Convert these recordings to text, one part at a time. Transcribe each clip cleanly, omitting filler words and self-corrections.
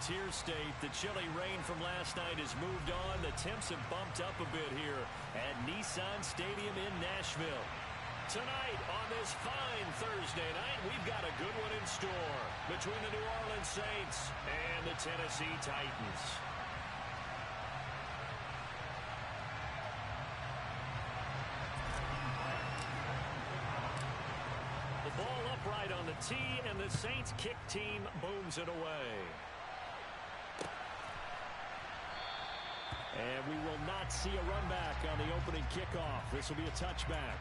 Frontier State. The chilly rain from last night has moved on. The temps have bumped up a bit here at Nissan Stadium in Nashville. Tonight on this fine Thursday night, we've got a good one in store between the New Orleans Saints and the Tennessee Titans. The ball upright on the tee, and the Saints kick team booms it away. And we will not see a run back on the opening kickoff. This will be a touchback.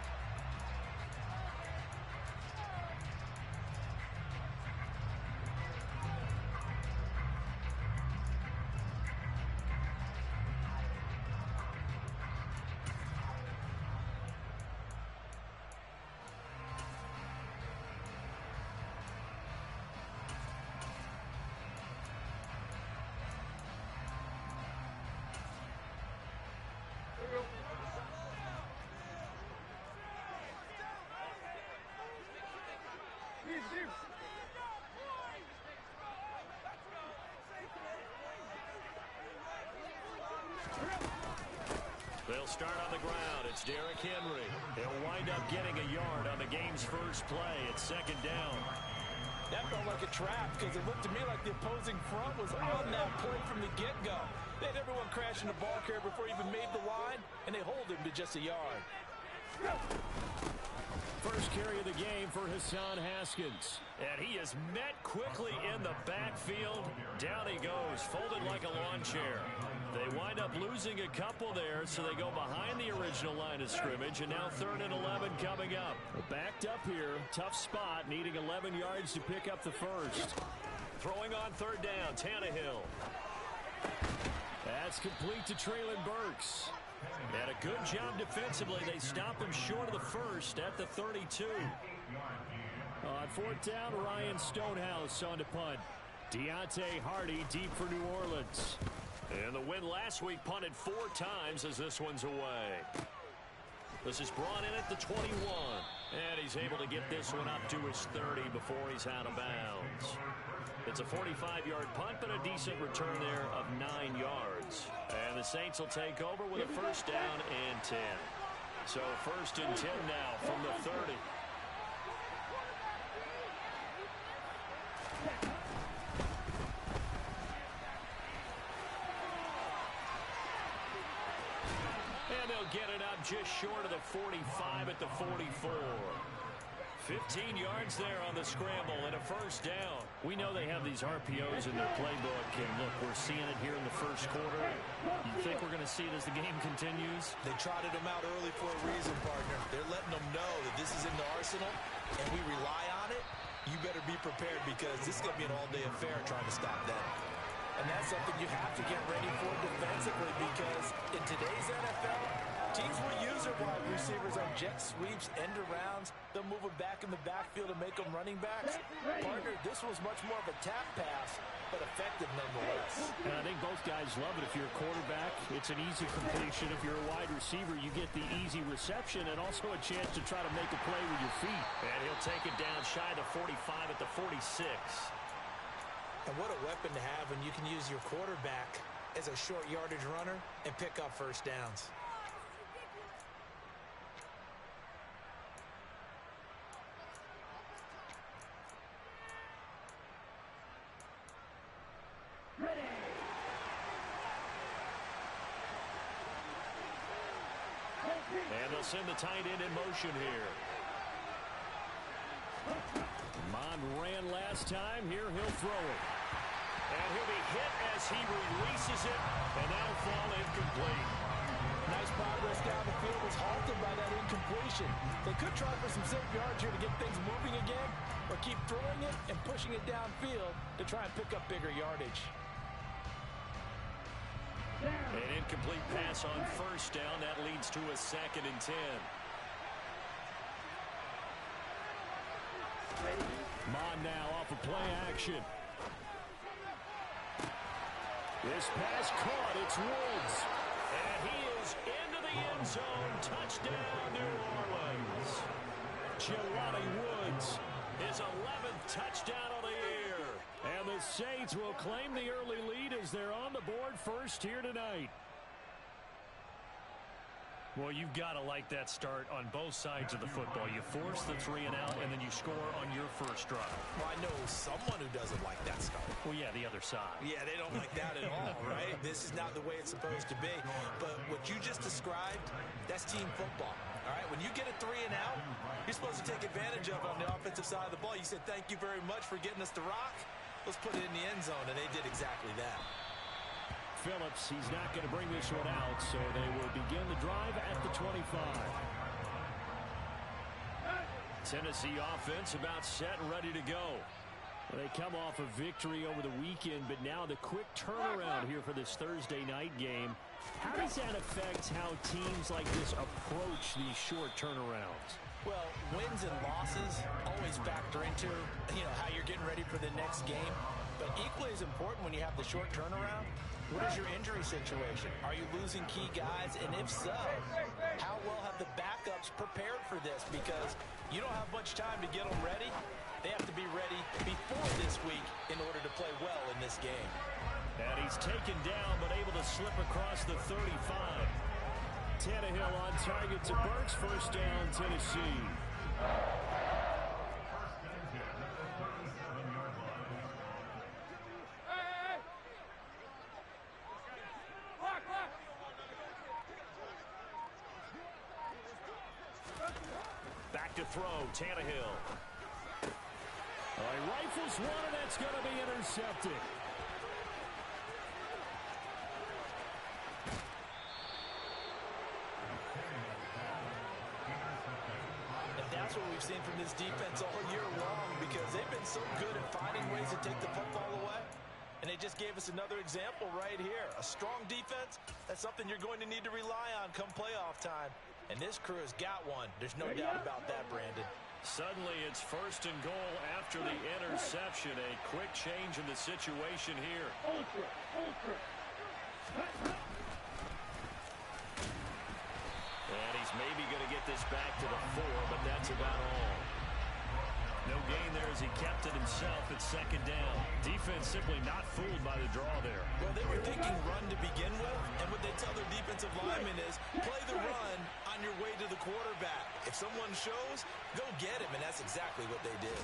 They'll start on the ground. It's Derrick Henry. He'll wind up getting a yard on the game's first play. It's second down. That felt like a trap because it looked to me like the opposing front was on that play from the get-go. They had everyone crashing the ball carrier before he even made the line, and they hold him to just a yard. First carry of the game for Hassan Haskins. And he is met quickly in the backfield. Down he goes, folded like a lawn chair. They wind up losing a couple there, so they go behind the original line of scrimmage, and now 3rd and 11 coming up. Backed up here, tough spot, needing 11 yards to pick up the first. Throwing on 3rd down, Tannehill. That's complete to Treylon Burks. And a good job defensively. They stop him short of the first at the 32. On 4th down, Ryan Stonehouse on to punt. Deontay Hardy deep for New Orleans. And the win last week punted 4 times as this one's away. This is brought in at the 21. And he's able to get this one up to his 30 before he's out of bounds. It's a 45-yard punt, but a decent return there of 9 yards. And the Saints will take over with a 1st down and 10. So 1st and 10 now from the 30. And they'll get it up just short of the 45 at the 44. 15 yards there on the scramble and a 1st down. We know they have these RPOs in their playbook, and look, we're seeing it here in the first quarter. You think we're going to see it as the game continues? They trotted them out early for a reason, partner. They're letting them know that this is in the arsenal, and we rely on it. You better be prepared because this is going to be an all-day affair trying to stop them. And that's something you have to get ready for defensively because in today's NFL, teams will use their wide receivers on jet sweeps, end arounds. They'll move them back in the backfield and make them running backs. Partner, this was much more of a tap pass, but effective nonetheless. And I think both guys love it. If you're a quarterback, it's an easy completion. If you're a wide receiver, you get the easy reception and also a chance to try to make a play with your feet. And he'll take it down shy of the 45 at the 46. And what a weapon to have when you can use your quarterback as a short yardage runner and pick up 1st downs. And they'll send the tight end in motion here. Mond ran last time. Here he'll throw it. And he'll be hit as he releases it, and that'll fall incomplete. Nice progress down the field was halted by that incompletion. They could try for some safe yards here to get things moving again, or keep throwing it and pushing it downfield to try and pick up bigger yardage. An incomplete pass on 1st down. That leads to a 2nd and 10. Mond now off of play action. This pass caught. It's Woods. And he is into the end zone. Touchdown, New Orleans. Jelani Woods, his 11th touchdown of the year. And the the Saints will claim the early lead as they're on the board first here tonight. Well, you've got to like that start on both sides of the football. You force the 3 and out, and then you score on your first drive. Well, I know someone who doesn't like that start. Well, yeah, the other side. Yeah, they don't like that at all, right? This is not the way it's supposed to be. But what you just described, that's team football. All right, when you get a 3 and out, you're supposed to take advantage of it on the offensive side of the ball. You said, thank you very much for getting us the rock. Let's put it in the end zone, and they did exactly that. Phillips, he's not going to bring this one out, so they will begin the drive at the 25. Tennessee offense about set and ready to go. They come off a victory over the weekend, but now the quick turnaround here for this Thursday night game. How does that affect how teams like this approach these short turnarounds? Well, wins and losses always factor into, how you're getting ready for the next game. But equally as important when you have the short turnaround, what is your injury situation? Are you losing key guys? And if so, how well have the backups prepared for this? Because you don't have much time to get them ready. They have to be ready before this week in order to play well in this game. And he's taken down, but able to slip across the 35. Tannehill on target to Burks. First down, Tennessee. Back to throw, Tannehill. He rifles one, and that's going to be intercepted. That's what we've seen from this defense all year long, because they've been so good at finding ways to take the football away. And they just gave us another example right here. A strong defense, that's something you're going to need to rely on come playoff time. And this crew has got one. There's no doubt about that, Brandon. Suddenly it's first and goal after the interception. A quick change in the situation here. And he's maybe going to get this back to the 4, but that's about all. No gain there as he kept it himself at second down. Defense simply not fooled by the draw there. Well, they were thinking run to begin with, and what they tell their defensive linemen is play the run on your way to the quarterback. If someone shows, go get him, and that's exactly what they did.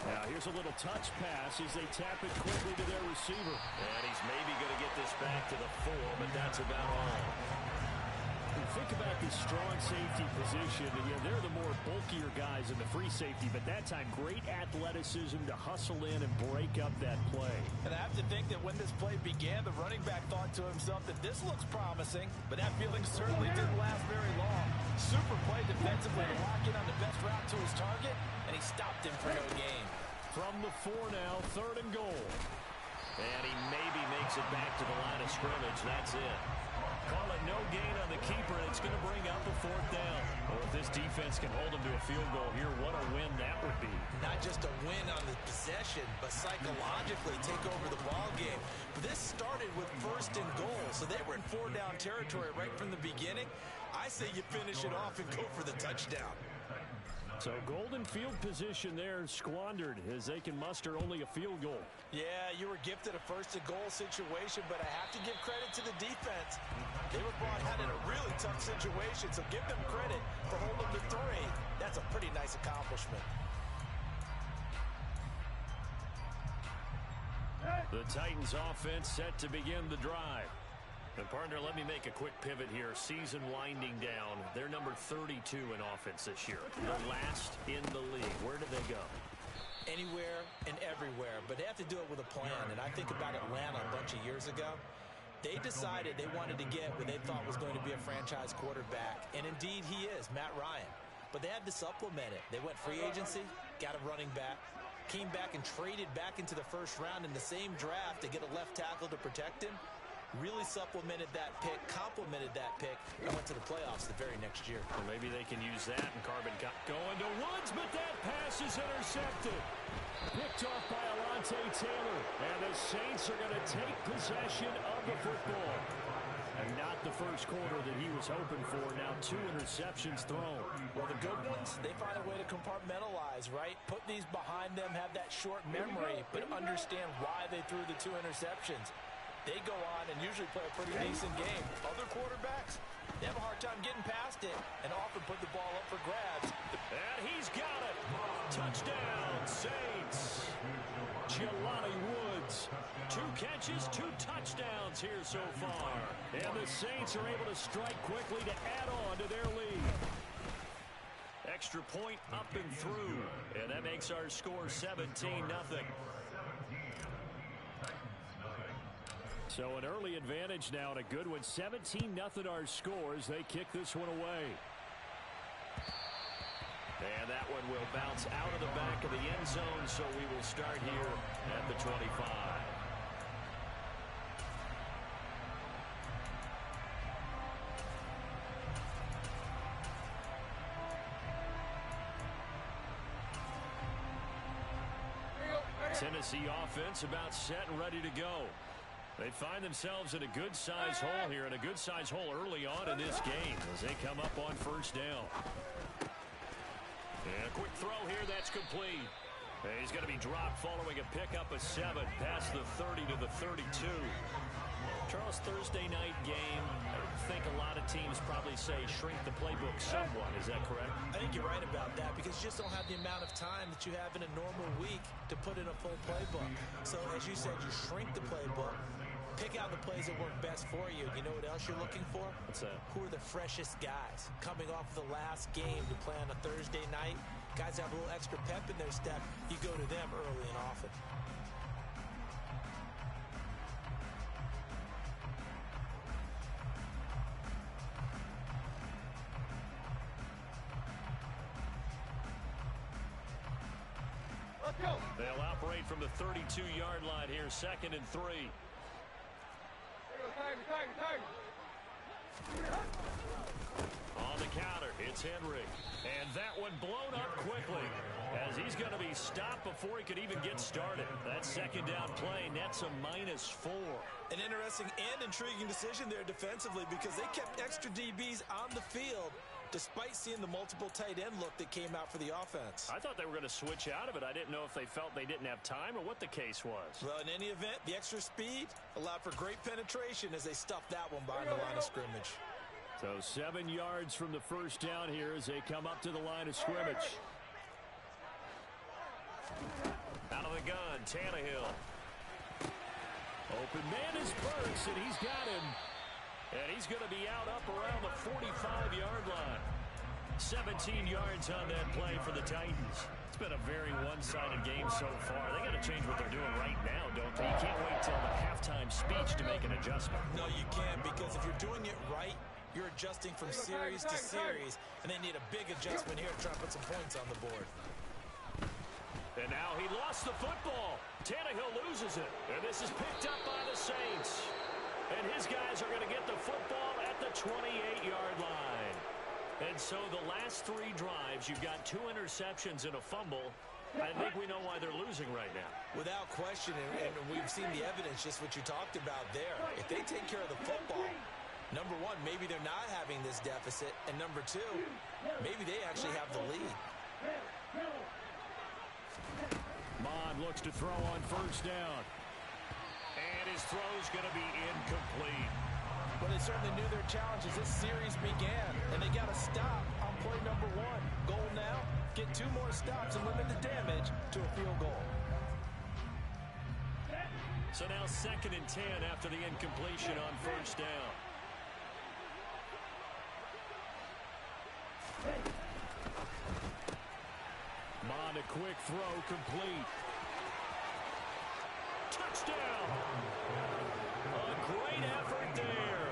Now here's a little touch pass as they tap it quickly to their receiver. And he's maybe going to get this back to the 4, but that's about all. Think about the strong safety position. They're the more bulkier guys in the free safety, but that time great athleticism to hustle in and break up that play. And I have to think that when this play began, the running back thought to himself that this looks promising, but that feeling certainly didn't last very long. Super play defensively to lock in on the best route to his target, and he stopped him for no gain. From the 4 now, third and goal. And he maybe makes it back to the line of scrimmage. That's it. Call it no gain on the keeper, and it's going to bring up a 4th down. Well, if this defense can hold them to a field goal here, what a win that would be. Not just a win on the possession, but psychologically take over the ball game. But this started with first and goal, so they were in 4-down territory right from the beginning. I say you finish it off and go for the touchdown. So golden field position there squandered as they can muster only a field goal. Yeah, you were gifted a first and goal situation, but I have to give credit to the defense. They were brought out in a really tough situation, so give them credit for holding the 3. That's a pretty nice accomplishment. The Titans offense set to begin the drive. And partner, let me make a quick pivot here. Season winding down. They're number 32 in offense this year. The last in the league. Where do they go? Anywhere and everywhere, but they have to do it with a plan. And I think about Atlanta a bunch of years ago. They decided they wanted to get what they thought was going to be a franchise quarterback. And indeed he is, Matt Ryan. But they had to supplement it. They went free agency, got a running back, came back and traded back into the first round in the same draft to get a left tackle to protect him. Really supplemented that pick, complemented that pick, and went to the playoffs the very next year. Well, maybe they can use that, and Carbon going to Woods, but that pass is intercepted. Picked off by Alontae Taylor, and the Saints are going to take possession of the football. And not the first quarter that he was hoping for. Now 2 interceptions thrown. Well, the good ones, they find a way to compartmentalize, right? Put these behind them, have that short memory, but understand why they threw the 2 interceptions. They go on and usually play a pretty decent game. Other quarterbacks, they have a hard time getting past it and often put the ball up for grabs. And he's got it. Touchdown, Saints. Jelani Woods. 2 catches, 2 touchdowns here so far. And the Saints are able to strike quickly to add on to their lead. Extra point up and through. And that makes our score 17-0. So an early advantage now and a good one. 17-0 our score as they kick this one away. And that one will bounce out of the back of the end zone, so we will start here at the 25. Tennessee offense about set and ready to go. They find themselves in a good-sized hole here, and a good-sized hole early on in this game as they come up on first down. And a quick throw here, that's complete. And he's going to be dropped following a pickup of 7 past the 30 to the 32. Charles, Thursday night game, I think a lot of teams probably say shrink the playbook somewhat. Is that correct? I think you're right about that because you just don't have the amount of time that you have in a normal week to put in a full playbook. So as you said, you shrink the playbook. Pick out the plays that work best for you. You know what else you're looking for? What's that? Who are the freshest guys coming off the last game to play on a Thursday night? Guys have a little extra pep in their step. You go to them early and often. Let's go. They'll operate from the 32-yard line here, 2nd and 3. On the counter, it's Henry. And that one blown up quickly as he's going to be stopped before he could even get started. That second down play nets a -4. An interesting and intriguing decision there defensively because they kept extra DBs on the field despite seeing the multiple tight end look that came out for the offense. I thought they were going to switch out of it. I didn't know if they felt they didn't have time or what the case was. Well, in any event, the extra speed allowed for great penetration as they stuffed that one behind the line of scrimmage. So 7 yards from the first down here as they come up to the line of scrimmage. Out of the gun, Tannehill. Open man is Burks, and he's got him. And he's going to be out up around the 45-yard line. 17 yards on that play for the Titans. It's been a very one-sided game so far. They got to change what they're doing right now, don't they? You can't wait till the halftime speech to make an adjustment. No, you can't, because if you're doing it right, you're adjusting from series to series, and they need a big adjustment here to try to put some points on the board. And now he lost the football. Tannehill loses it. And this is picked up by the Saints. And his guys are going to get the football at the 28-yard line. And so the last 3 drives, you've got 2 interceptions and a fumble. I think we know why they're losing right now. Without question, and we've seen the evidence, just what you talked about there. If they take care of the football, number 1, maybe they're not having this deficit. And number 2, maybe they actually have the lead. Mond looks to throw on first down. And his throw's going to be incomplete. Well, they certainly knew their challenge as this series began, and they got to stop on play number 1. Goal now, get 2 more stops and limit the damage to a field goal. So now 2nd and 10 after the incompletion on first down. Mond, a quick throw, complete. Touchdown! A great effort there.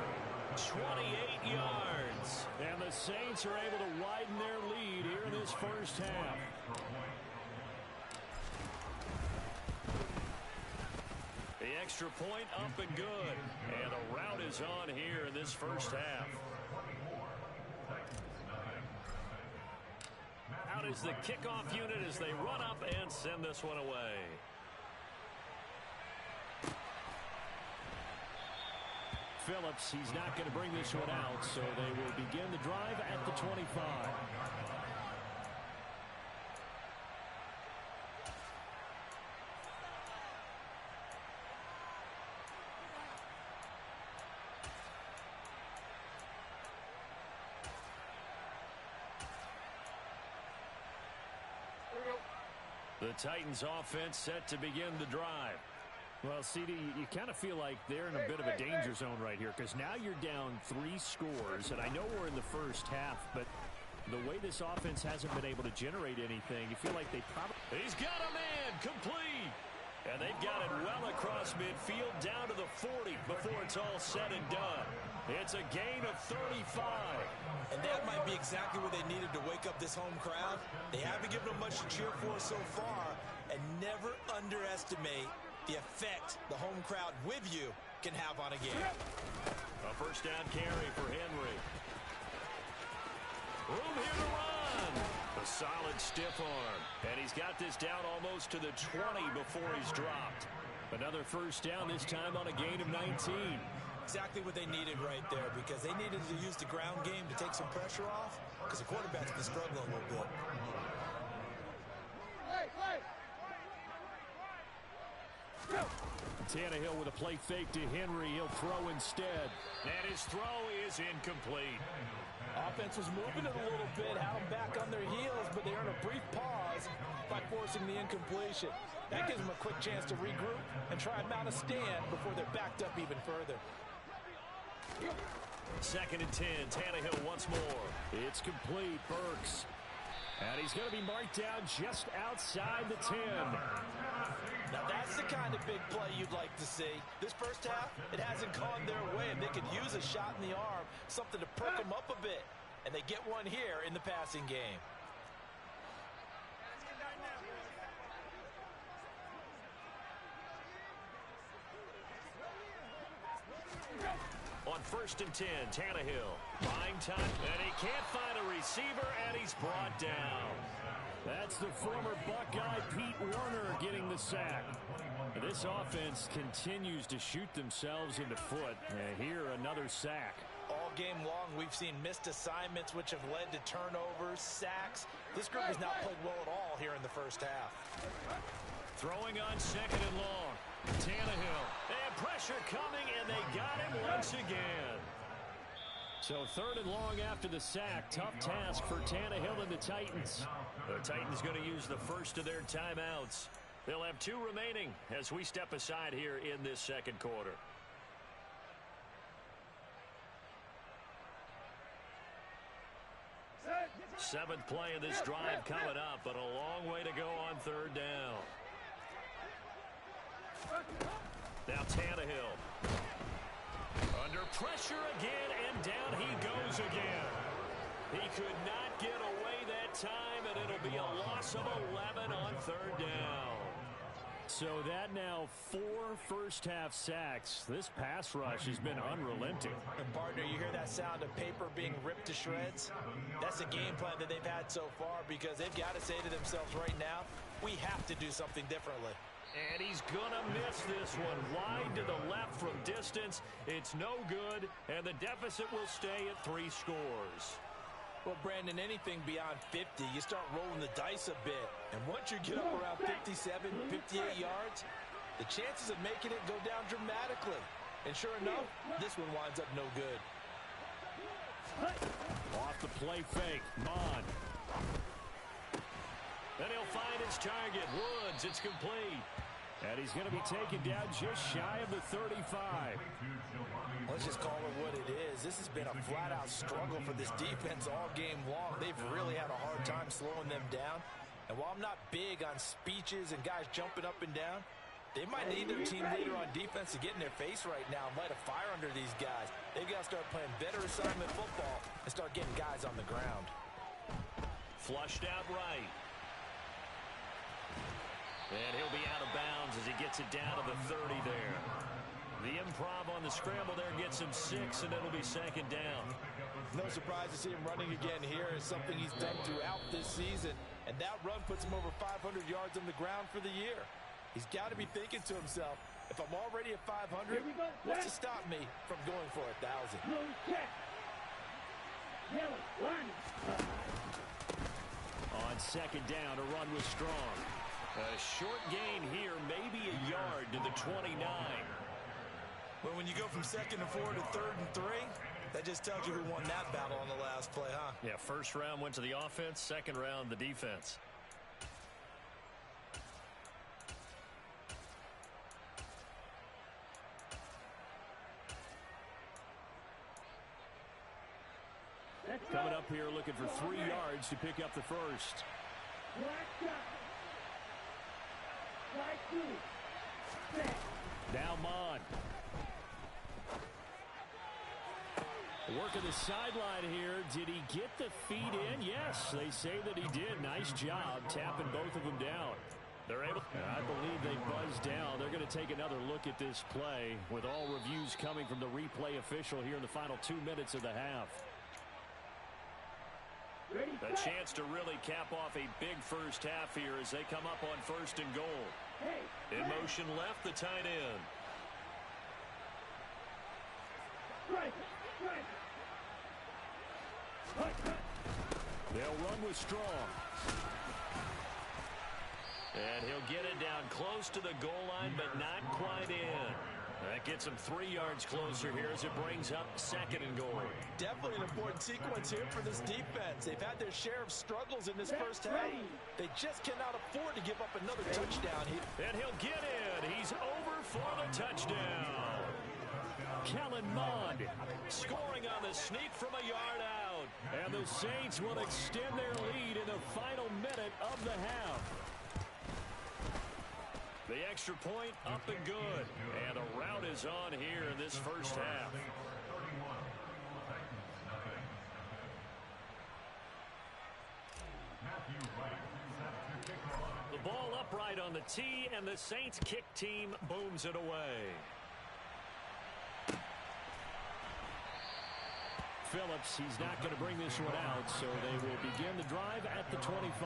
28 yards. And the Saints are able to widen their lead here in this first half. The extra point up and good. And the rout is on here in this first half. Out is the kickoff unit as they run up and send this one away. Phillips. He's not going to bring this one out, so they will begin the drive at the 25. The Titans offense set to begin the drive. Well, CD, you kind of feel like they're in a bit of a danger zone right here because now you're down 3 scores, and I know we're in the first half, but the way this offense hasn't been able to generate anything, you feel like they probably... He's got a man complete, and they've got it well across midfield down to the 40 before it's all said and done. It's a gain of 35. And that might be exactly what they needed to wake up this home crowd. They haven't given them much to cheer for so far, and never underestimate the effect the home crowd with you can have on a game. A first down carry for Henry. Room here to run. A solid stiff arm. And he's got this down almost to the 20 before he's dropped. Another first down, this time on a gain of 19. Exactly what they needed right there, because they needed to use the ground game to take some pressure off, because the quarterback's been struggling a little bit. Tannehill with a play fake to Henry. He'll throw instead. And his throw is incomplete. Offense was moving it a little bit, had them back on their heels, but they earned a brief pause by forcing the incompletion. That gives them a quick chance to regroup and try and mount a stand before they're backed up even further. Second and 10. Tannehill once more. It's complete. Burks. And he's going to be marked down just outside the 10. Now that's the kind of big play you'd like to see. This first half, it hasn't gone their way, and they could use a shot in the arm, something to perk them up a bit. And they get one here in the passing game. On first and 10, Tannehill. Prime time, and he can't find a receiver, and he's brought down. That's the former Buckeye Pete Werner getting the sack. This offense continues to shoot themselves in the foot. And here, another sack. All game long, we've seen missed assignments, which have led to turnovers, sacks. This group has not played well at all here in the first half. Throwing on second and long. Tannehill. And pressure coming, and they got him once again. So third and long after the sack. Tough task for Tannehill and the Titans. The Titans going to use the first of their timeouts. They'll have 2 remaining as we step aside here in this second quarter. Seventh play of this drive coming up, but a long way to go on third down. Now Tannehill. Under pressure again, and down he goes again. He could not get away that time, and it'll be a loss of 11 on third down. So that now 4 first-half sacks. This pass rush has been unrelenting. And partner, you hear that sound of paper being ripped to shreds? That's a game plan that they've had so far, because they've got to say to themselves right now, we have to do something differently. And he's going to miss this one wide to the left from distance. It's no good, and the deficit will stay at 3 scores. Well, Brandon, anything beyond 50, you start rolling the dice a bit. And once you get up around 57, 58 yards, the chances of making it go down dramatically. And sure enough, this one winds up no good. Off the play fake, Mond. Then he'll find his target, Woods. It's complete. And he's going to be taken down just shy of the 35. Let's just call it what it is. This has been a flat-out struggle for this defense all game long. They've really had a hard time slowing them down. And while I'm not big on speeches and guys jumping up and down, they might need their team leader on defense to get in their face right now and light a fire under these guys. They've got to start playing better assignment football and start getting guys on the ground. Flushed out right. And he'll be out of bounds as he gets it down to the 30 there. The improv on the scramble there gets him 6, and it'll be second down. No surprise to see him running again here. It's something he's done throughout this season. And that run puts him over 500 yards on the ground for the year. He's got to be thinking to himself, If I'm already at 500, what's to stop me from going for 1,000? On second down, a run was strong. A short gain here, maybe a yard to the 29. But when you go from 2nd and 4 to 3rd and 3, that just tells you who won that battle on the last play, huh? Yeah, first round went to the offense, second round the defense. Coming up here looking for 3 yards to pick up the first. Now Mond. Working the sideline here. Did he get the feet in? Yes, they say that he did. Nice job tapping both of them down. They're able. I believe they buzzed down. They're going to take another look at this play with all reviews coming from the replay official here in the final 2 minutes of the half. A chance to really cap off a big first half here as they come up on 1st and goal. In motion left, the tight end. They'll run with Strong. And he'll get it down close to the goal line, but not quite in. That gets him 3 yards closer here as it brings up 2nd and goal. Definitely an important sequence here for this defense. They've had their share of struggles in this first half. They just cannot afford to give up another touchdown here. And he'll get in. He's over for the touchdown. Kellen Mond scoring on the sneak from a yard out. And the Saints will extend their lead in the final minute of the half. The extra point up and good. And a rout is on here in this first half. The ball upright on the tee, and the Saints kick team booms it away. Phillips, he's not going to bring this one out, so they will begin the drive at the 25.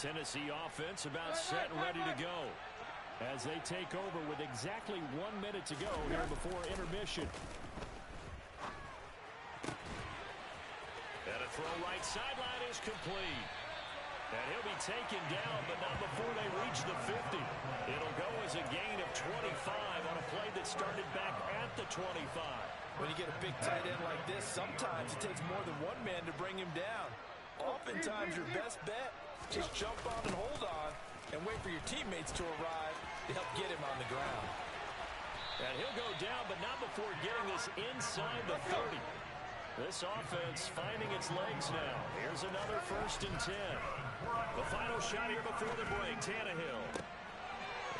Tennessee offense about set and ready to go as they take over with exactly 1 minute to go here before intermission. And a throw right sideline is complete. And he'll be taken down, but not before they reach the 50. It'll go as a gain of 25 on a play that started back at the 25. When you get a big tight end like this, sometimes it takes more than one man to bring him down. Oftentimes, your best bet, just jump on and hold on and wait for your teammates to arrive to help get him on the ground. And he'll go down, but not before getting this inside the 30. This offense finding its legs now. Here's another 1st and 10. The final shot here before the break, Tannehill.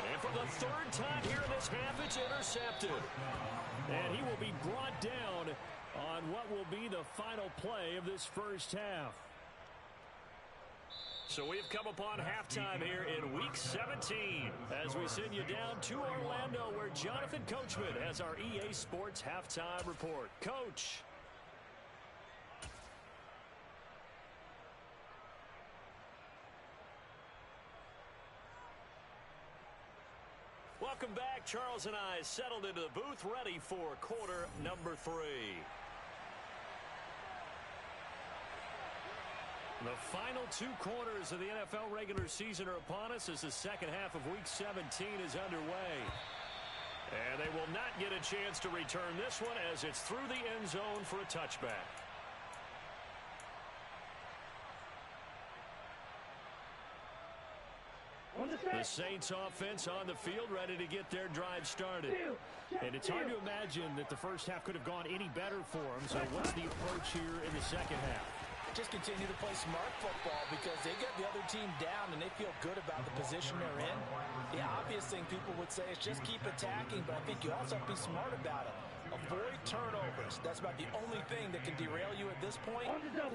And for the 3rd time here in this half, it's intercepted. And he will be brought down on what will be the final play of this first half. So we've come upon halftime here in Week 17 as we send you down to Orlando where Jonathan Coachman has our EA Sports Halftime Report. Coach. Welcome back. Charles and I settled into the booth ready for quarter number 3. The final 2 quarters of the NFL regular season are upon us as the second half of Week 17 is underway. And they will not get a chance to return this one as it's through the end zone for a touchback. The Saints offense on the field ready to get their drive started. And it's hard to imagine that the first half could have gone any better for them. So what's the approach here in the second half? Just continue to play smart football because they get the other team down and they feel good about the position they're in. The obvious thing people would say is just keep attacking, but I think you also have to be smart about it. Avoid turnovers. That's about the only thing that can derail you at this point.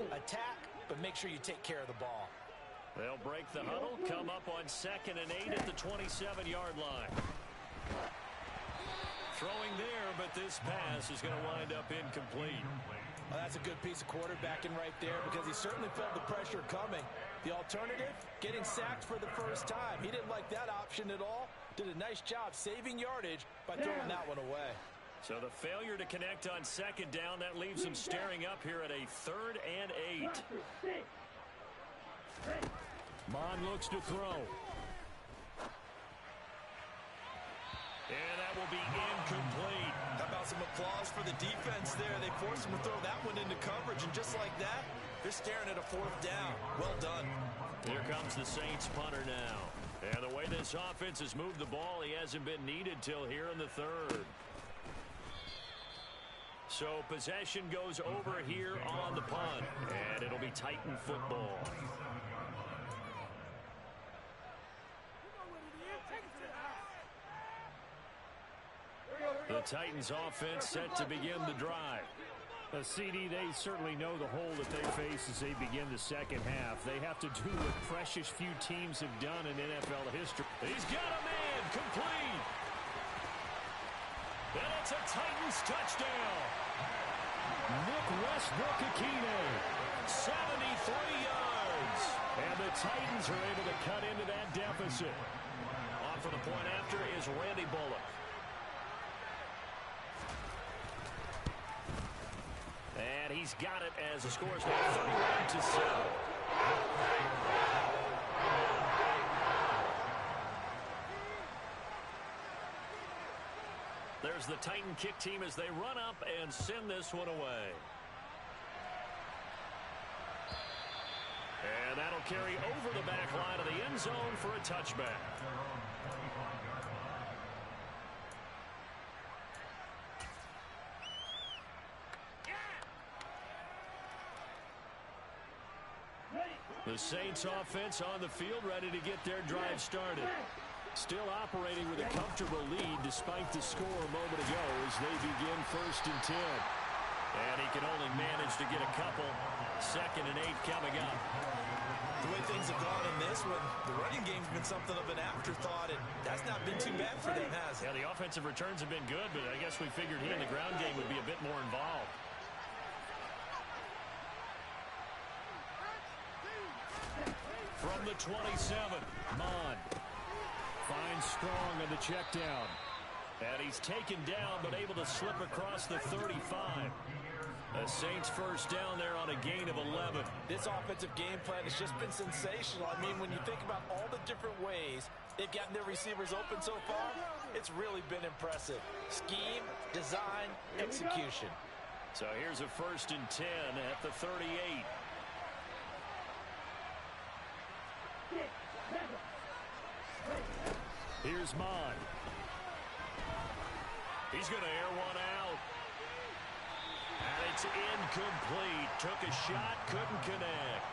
Attack, but make sure you take care of the ball. They'll break the huddle, come up on 2nd and 8 at the 27-yard line. Throwing there, but this pass is going to wind up incomplete. Well, that's a good piece of quarterbacking right there because he certainly felt the pressure coming. The alternative, getting sacked for the first time. He didn't like that option at all. Did a nice job saving yardage by throwing that one away. So the failure to connect on second down, that leaves him staring up here at a 3rd and 8. Mond looks to throw. And that will be incomplete. How about some applause for the defense there? They forced him to throw that one into coverage, and just like that, they're staring at a 4th down. Well done. Here comes the Saints punter now. And the way this offense has moved the ball, he hasn't been needed till here in the 3rd. So possession goes over here on the punt, and it'll be Titan football. The Titans offense set to begin the drive. CD, they certainly know the hole that they face as they begin the second half. They have to do what precious few teams have done in NFL history. He's got a man, complete. And it's a Titans touchdown. Nick Westbrook-Ikhine, 73 yards. And the Titans are able to cut into that deficit. On for the point after is Randy Bullock. And he's got it as the score is now 31-7. There's the Titan kick team as they run up and send this one away. And that'll carry over the back line of the end zone for a touchback. The Saints offense on the field ready to get their drive started. Still operating with a comfortable lead despite the score a moment ago as they begin 1st and 10. And he can only manage to get a couple. 2nd and 8 coming up. The way things have gone in this one, the running game's been something of an afterthought, and that's not been too bad for them, has it? Yeah, the offensive returns have been good, but I guess we figured he in the ground game would be a bit more involved. From the 27, Mond finds Strong on the check down. And he's taken down, but able to slip across the 35. The Saints first down there on a gain of 11. This offensive game plan has just been sensational. I mean, when you think about all the different ways they've gotten their receivers open so far, it's really been impressive. Scheme, design, execution. So here's a 1st and 10 at the 38. Here's Mond. He's going to air one out. And it's incomplete. Took a shot, couldn't connect.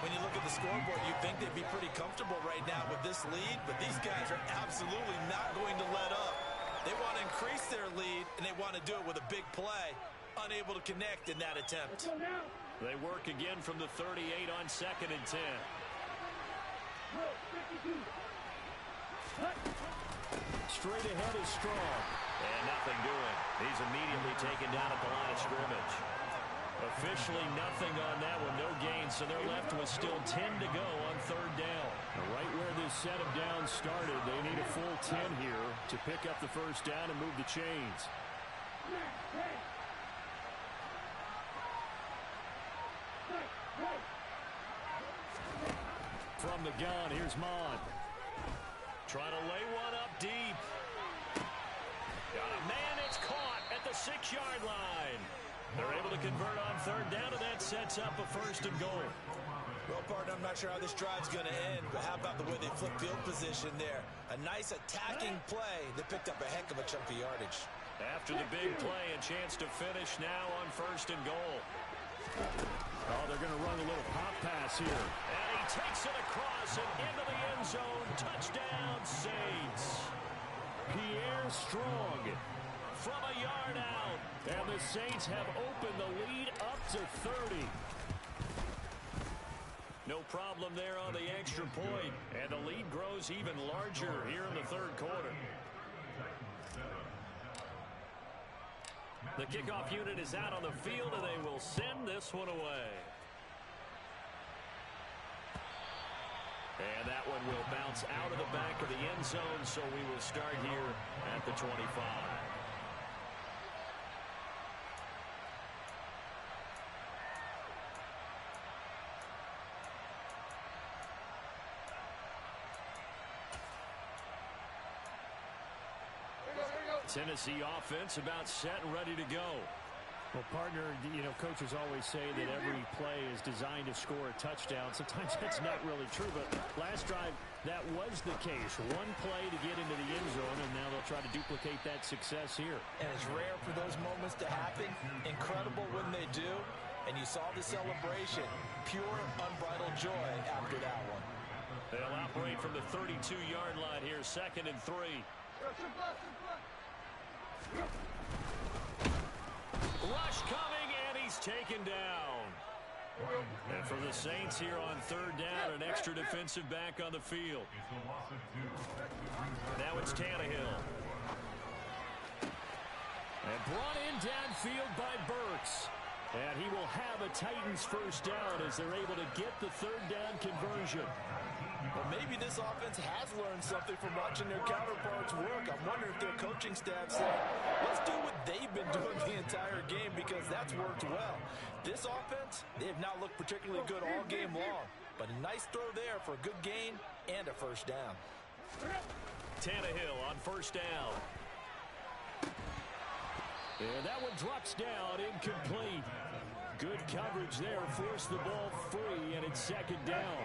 When you look at the scoreboard, you'd think they'd be pretty comfortable right now with this lead, but these guys are absolutely not going to let up. They want to increase their lead, and they want to do it with a big play. Unable to connect in that attempt. They work again from the 38 on 2nd and 10. Straight ahead is Strong. And nothing doing. He's immediately taken down at the line of scrimmage. Officially nothing on that one. No gain, so they're left with still 10 to go on 3rd down. Right where this set of downs started, they need a full 10 here to pick up the 1st down and move the chains. From the gun, here's Mond. Trying to lay one up deep. Got a man, it's caught at the 6-yard line. They're able to convert on 3rd down, and that sets up a 1st and goal. Well, partner, I'm not sure how this drive's going to end, but how about the way they flip field position there? A nice attacking play that picked up a heck of a chunk of yardage. After the big play, a chance to finish now on 1st and goal. Oh, they're going to run a little pop pass here. And he takes it across and into the end zone. Touchdown, Saints. Pierre Strong from a yard out. And the Saints have opened the lead up to 30. No problem there on the extra point. And the lead grows even larger here in the 3rd quarter. The kickoff unit is out on the field, and they will send this one away. And that one will bounce out of the back of the end zone, so we will start here at the 25. Tennessee offense about set and ready to go. Well, partner, you know, coaches always say that every play is designed to score a touchdown. Sometimes that's not really true, but last drive, that was the case. One play to get into the end zone, and now they'll try to duplicate that success here. And it's rare for those moments to happen. Incredible when they do. And you saw the celebration. Pure, unbridled joy after that one. They'll operate from the 32-yard line here, 2nd and 3. Rush coming, and he's taken down. And for the Saints here on 3rd down, an extra defensive back on the field. Now it's Tannehill. And brought in downfield by Burks. And he will have a Titans first down as they're able to get the 3rd down conversion. Well, maybe this offense has learned something from watching their counterparts work. I'm wondering if their coaching staff said, let's do what they've been doing the entire game, because that's worked well. This offense, they have not looked particularly good all game long. But a nice throw there for a good gain and a first down. Tannehill on first down. And that one drops down, incomplete. Good coverage there, forced the ball free, and it's 2nd down.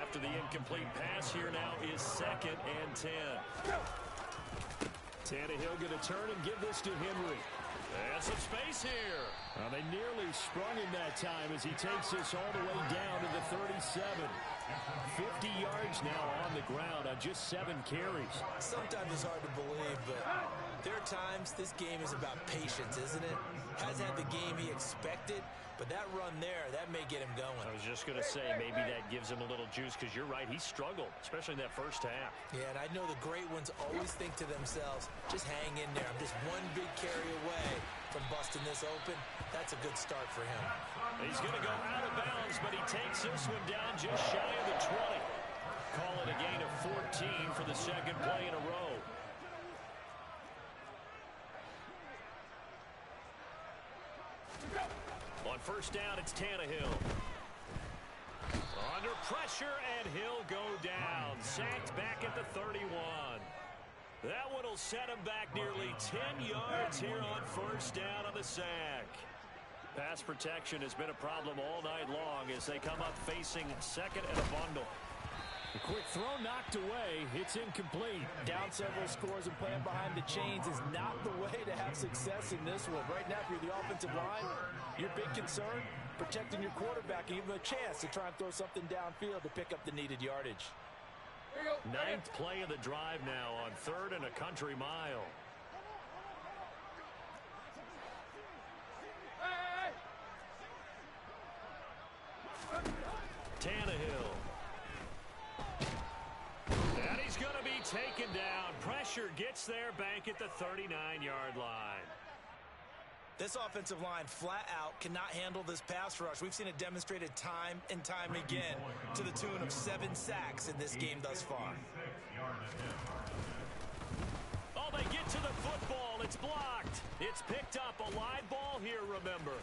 After the incomplete pass, here now is 2nd and 10. Tannehill going to turn and give this to Henry. And some space here. They nearly sprung him that time as he takes this all the way down to the 37. 50 yards now on the ground on just 7 carries. Sometimes it's hard to believe, but there are times this game is about patience, isn't it? Hasn't had the game he expected, but that run there, that may get him going. I was just going to say, maybe that gives him a little juice, because you're right, he struggled, especially in that first half. Yeah, and I know the great ones always think to themselves, just hang in there. I'm just one big carry away from busting this open. That's a good start for him. He's going to go out of bounds, but he takes this one down just shy of the 20. Call it a gain of 14 for the 2nd play in a row. On first down, it's Tannehill. Under pressure, and he'll go down. Sacked back at the 31. That one will set him back nearly 10 yards here on first down on the sack. Pass protection has been a problem all night long as they come up facing 2nd and a bundle. A quick throw knocked away. It's incomplete. Down several scores and playing behind the chains is not the way to have success in this one. Right now, if you're the offensive line, your big concern, protecting your quarterback and give him a chance to try and throw something downfield to pick up the needed yardage. 9th play of the drive now on 3rd and a country mile. Tannehill. And he's going to be taken down. Pressure gets there back at the 39-yard line. This offensive line flat out cannot handle this pass rush. We've seen it demonstrated time and time again to the tune of 7 sacks in this game thus far. Oh, they get to the football. It's blocked. It's picked up. A live ball here, remember.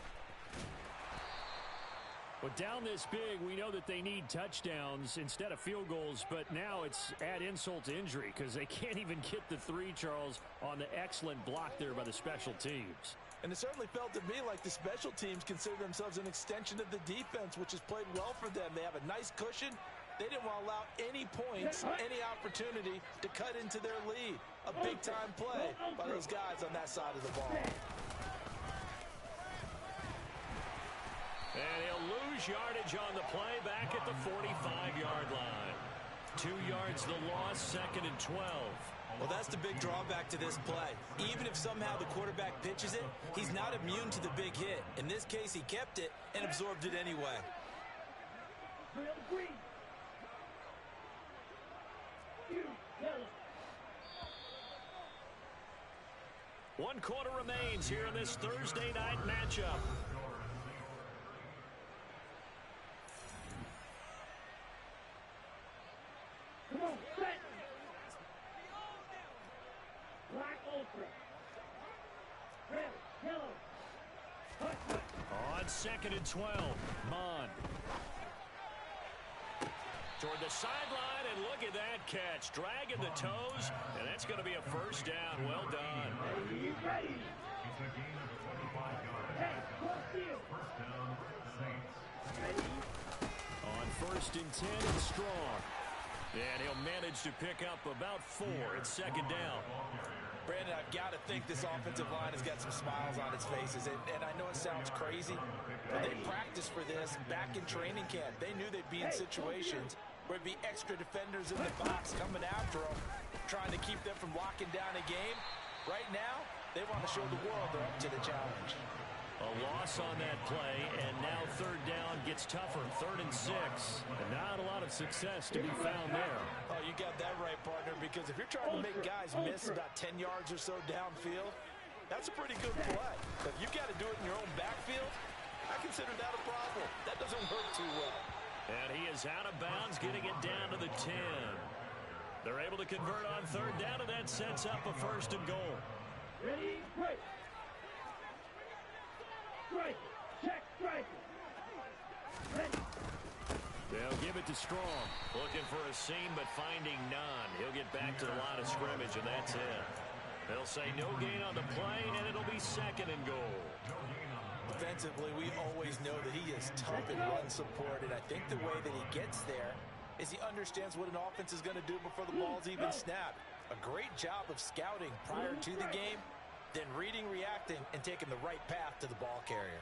But down this big, we know that they need touchdowns instead of field goals, but now it's add insult to injury because they can't even get the 3, Charles, on the excellent block there by the special teams. And it certainly felt to me like the special teams consider themselves an extension of the defense, which has played well for them. They have a nice cushion. They didn't want to allow any points, any opportunity to cut into their lead. A big-time play by those guys on that side of the ball. And he'll lose yardage on the play back at the 45-yard line. 2 yards the loss, 2nd and 12. Well, that's the big drawback to this play. Even if somehow the quarterback pitches it, he's not immune to the big hit. In this case, he kept it and absorbed it anyway. 1 quarter remains here in this Thursday night matchup. Come on, set. Black ultra. Red, yellow. On 2nd and 12, Mond. Toward the sideline, and look at that catch. Dragging the toes, and that's going to be a first down. Well done. Ready, ready. Hey, close field. Ready. On 1st and 10, it's Strong. And he'll manage to pick up about 4 at 2nd down. Brandon, I've got to think this offensive line has got some smiles on its faces. And I know it sounds crazy, but they practiced for this back in training camp. They knew they'd be in situations where there'd be extra defenders in the box coming after them, trying to keep them from locking down a game. Right now, they want to show the world they're up to the challenge. A loss on that play, and now 3rd down gets tougher. 3rd and 6. And not a lot of success to be found there. Oh, you got that right, partner, because if you're trying to make guys miss about 10 yards or so downfield, that's a pretty good play. But if you've got to do it in your own backfield, I consider that a problem. That doesn't work too well. And he is out of bounds, getting it down to the 10. They're able to convert on 3rd down, and that sets up a 1st and goal. Ready, break. Strike. Check, strike. Ready. They'll give it to Strong. Looking for a seam, but finding none. He'll get back to the line of scrimmage, and that's it. They'll say no gain on the play, and it'll be 2nd and goal. Defensively, we always know that he is tough in run support, and I think the way that he gets there is he understands what an offense is going to do before the ball's even snapped. A great job of scouting prior to the game, then reading, reacting, and taking the right path to the ball carrier.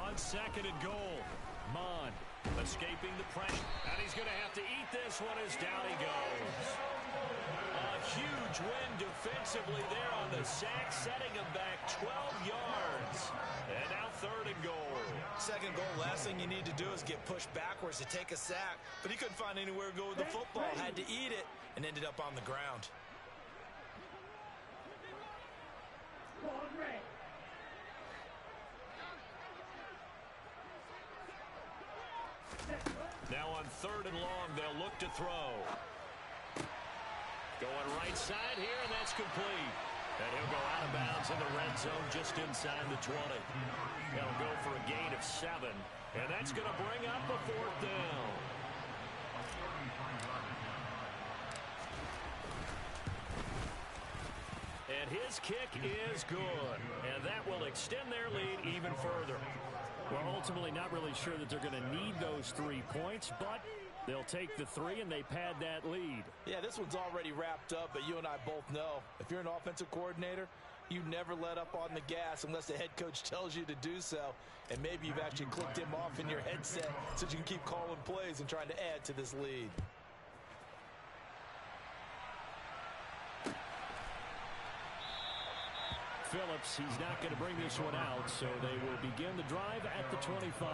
On 2nd and goal, Mond escaping the pressure, and he's going to have to eat this one as down he goes. A huge win defensively there on the sack, setting him back 12 yards. And now 3rd and goal. 2nd goal, last thing you need to do is get pushed backwards to take a sack, but he couldn't find anywhere to go with the football, had to eat it, and ended up on the ground. Now on 3rd and long, they'll look to throw. Going right side here, and that's complete. And he'll go out of bounds in the red zone just inside the 20. They'll go for a gain of 7, and that's going to bring up a 4th down. And his kick is good, and that will extend their lead even further. Well, ultimately not really sure that they're going to need those 3 points, but they'll take the 3 and they pad that lead. Yeah, this one's already wrapped up, but you and I both know if you're an offensive coordinator, you never let up on the gas unless the head coach tells you to do so. And maybe you've actually clicked him off in your headset so you can keep calling plays and trying to add to this lead. Phillips, he's not going to bring this one out, so they will begin the drive at the 25.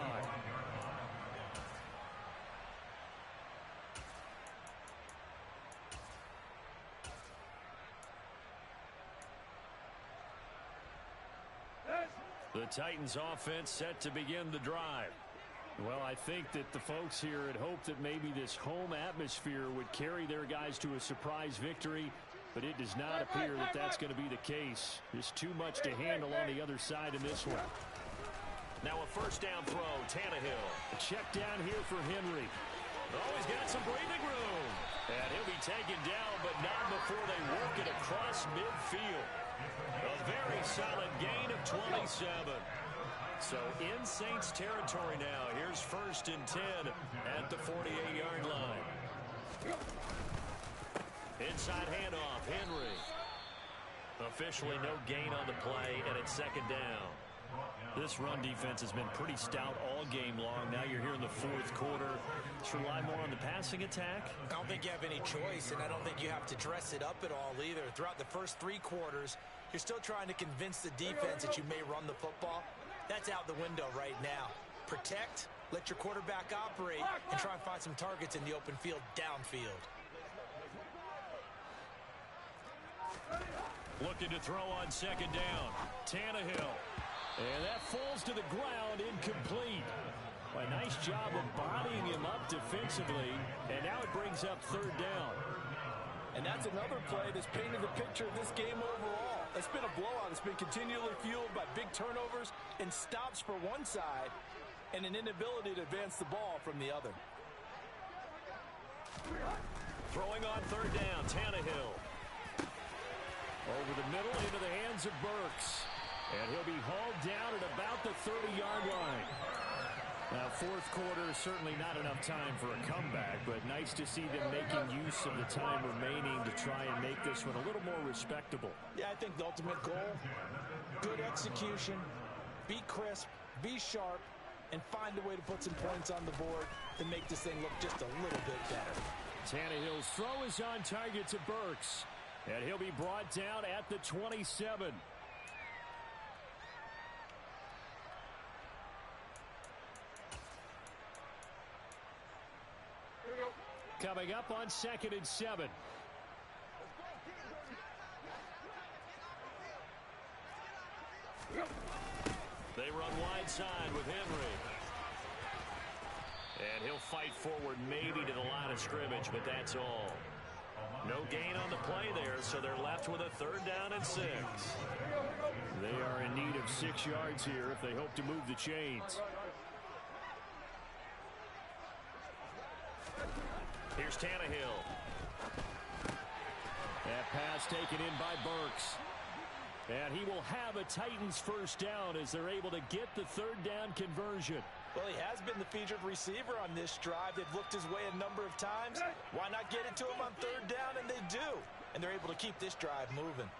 The Titans offense set to begin the drive. Well, I think that the folks here had hoped that maybe this home atmosphere would carry their guys to a surprise victory, but it does not appear that that's going to be the case. There's too much to handle on the other side in this one. Now a 1st down throw, Tannehill. A check down here for Henry. Oh, he's got some breathing room. And he'll be taken down, but not before they work it across midfield. A very solid gain of 27. So in Saints territory now. Here's 1st and 10 at the 48-yard line. Inside handoff, Henry. Officially no gain on the play, and it's 2nd down. This run defense has been pretty stout all game long. Now you're here in the 4th quarter. Let's rely more on the passing attack. I don't think you have any choice, and I don't think you have to dress it up at all either. Throughout the first 3 quarters, you're still trying to convince the defense that you may run the football. That's out the window right now. Protect, let your quarterback operate, and try and find some targets in the open field downfield. Looking to throw on second down. Tannehill. And that falls to the ground, incomplete. A nice job of bodying him up defensively, and now it brings up third down. And that's another play that's painted the picture of this game overall. It's been a blowout. It's been continually fueled by big turnovers and stops for one side and an inability to advance the ball from the other. Throwing on third down, Tannehill. Over the middle into the hands of Burks. And he'll be hauled down at about the 30-yard line. Now, fourth quarter, certainly not enough time for a comeback, but nice to see them making use of the time remaining to try and make this one a little more respectable. Yeah, I think the ultimate goal, good execution, be crisp, be sharp, and find a way to put some points on the board to make this thing look just a little bit better. Tannehill's throw is on target to Burks, and he'll be brought down at the 27. Coming up on 2nd and 7. They run wide side with Henry. And he'll fight forward maybe to the line of scrimmage, but that's all. No gain on the play there, so they're left with a 3rd down and 6. They are in need of 6 yards here if they hope to move the chains. Here's Tannehill. That pass taken in by Burks. And he will have a Titans first down as they're able to get the 3rd down conversion. Well, he has been the featured receiver on this drive. They've looked his way a number of times. Why not get it to him on 3rd down? And they do. And they're able to keep this drive moving.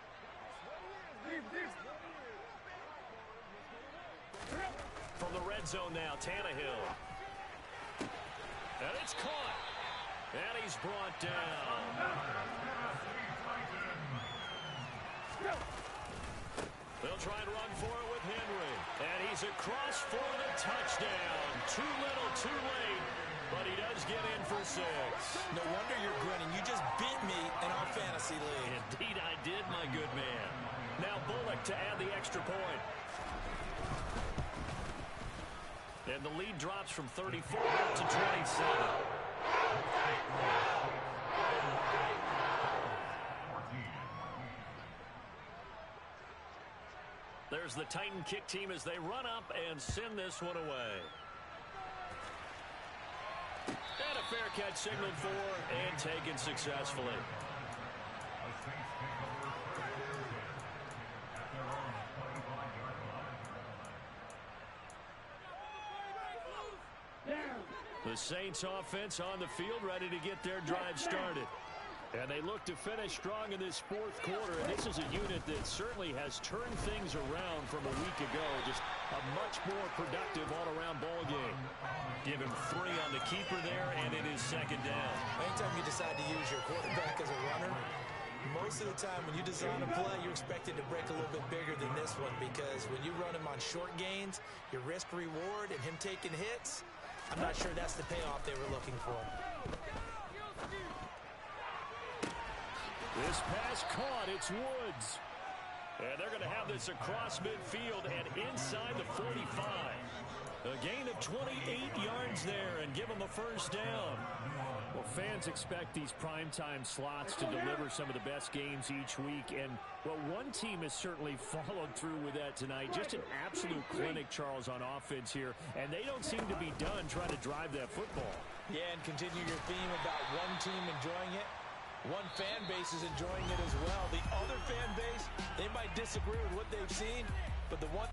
From the red zone now, Tannehill. And it's caught. And he's brought down. They'll try and run for it with Henry. And he's across for the touchdown. Too little, too late. But he does get in for 6. No wonder you're grinning. You just beat me in our fantasy league. Indeed I did, my good man. Now Bullock to add the extra point. And the lead drops from 34 to 27. There's the Titan kick team as they run up and send this one away. And a fair catch signaled for and taken successfully. The Saints offense on the field ready to get their drive started. And they look to finish strong in this fourth quarter. And this is a unit that certainly has turned things around from a week ago. Just a much more productive all-around ball game. Give him 3 on the keeper there, and it is 2nd down. Anytime you decide to use your quarterback as a runner, most of the time when you design a play, you're expected to break a little bit bigger than this one, because when you run him on short gains, your risk-reward and him taking hits, I'm not sure that's the payoff they were looking for. This pass caught. It's Woods. And they're going to have this across midfield and inside the 45. A gain of 28 yards there and give them a first down. Well, fans expect these primetime slots to deliver some of the best games each week. And, well, one team has certainly followed through with that tonight. Just an absolute clinic, Charles, on offense here. And they don't seem to be done trying to drive that football. Yeah, and continue your theme about one team enjoying it. One fan base is enjoying it as well. The other fan base, they might disagree with what they've seen, but the one